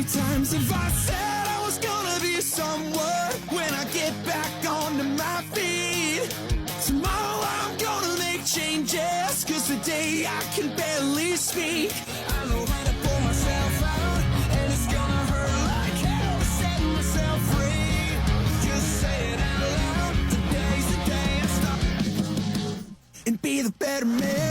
times have I said I was gonna be someone when I get back onto my feet? Tomorrow I'm gonna make changes, cause today I can barely speak. I know how to pull myself out, and it's gonna hurt like hell to set myself free. Just say it out loud, today's the day I stop and be the better man.